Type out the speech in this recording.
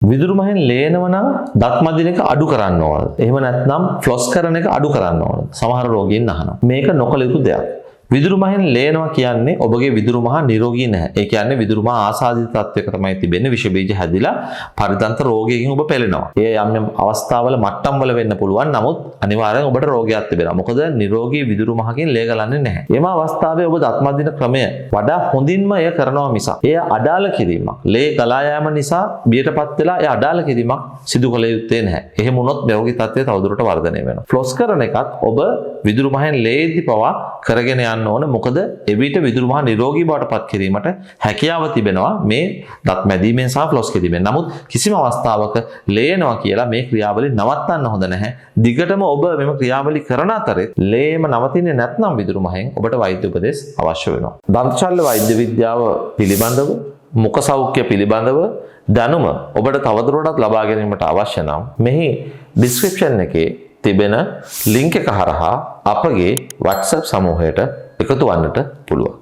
විදුරු මහෙන් ලේනව නම් දත් මදින එක අඩු කරන්න ඕන. එහෙම නැත්නම් ෆ්ලොස් කරන එක අඩු කරන්න ඕන. සමහර රෝගීන් අහනවා. මේක නොකළ යුතු දෙයක්. විදුරු මහෙන් ලේනවා කියන්නේ ඔබගේ විදුරු මහ නිරෝගී නැහැ. ඒ කියන්නේ විදුරු මහ ආසාදිත තත්වයක තමයි තිබෙන්නේ. විෂ බීජ හැදිලා පරිතන්ත්‍ර රෝගයකින් ඔබ පෙළෙනවා. ඒ යම් අවස්ථාවල මට්ටම් වල වෙන්න පුළුවන්. නමුත් අනිවාර්යෙන් ඔබට රෝගයක් තිබෙනවා. මොකද නිරෝගී විදුරු මහකින් ලේ ගලන්නේ නැහැ. එම අවස්ථාවේ ඔබ දත් මදින ක්‍රමය වඩා හොඳින්ම එය කරනවා මිසක් එය අඩාල කිරීමක්. ලේ ගලා යාම නිසා බියටපත් වෙලා එය අඩාල කිරීමක් සිදු කළ යුත්තේ නැහැ. එහෙම වුණොත් නිරෝගී තත්ත්වය තවදුරට වර්ධනය වෙනවා. ෆ්ලොස් කරන එකත් ඔබ විදුරු මහෙන් ලේදි පවා කරගෙන යන්න ඕන. මොකද එවිට විදුරු මහ නිරෝගී බවට පත් කිරීමට හැකියාව තිබෙනවා මේ දත් මැදීමෙන් සහ ෆ්ලොස් කිරීමෙන්. නමුත් කිසිම අවස්ථාවක ලේනවා කියලා මේ ක්‍රියාවලිය නවත්තන්න හොඳ නැහැ. දිගටම ඔබ මෙම ක්‍රියාවලිය කරන අතරේ ලේම නවතින්නේ නැත්නම් විදුරු මහෙන් ඔබට වෛද්‍ය උපදෙස් අවශ්‍ය වෙනවා. දන්ත ශල්‍ය වෛද්‍ය විද්‍යාව පිළිබඳව මුඛ සෞඛ්‍ය පිළිබඳව දැනුම ඔබට තවදුරටත් ලබා ගැනීමට අවශ්‍ය නම් මෙහි ඩිස්ක්‍රිප්ෂන් එකේ තිබෙන ලින්ක් එක හරහා අපගේ WhatsApp සමූහයට එකතු වන්නට පුළුවන්.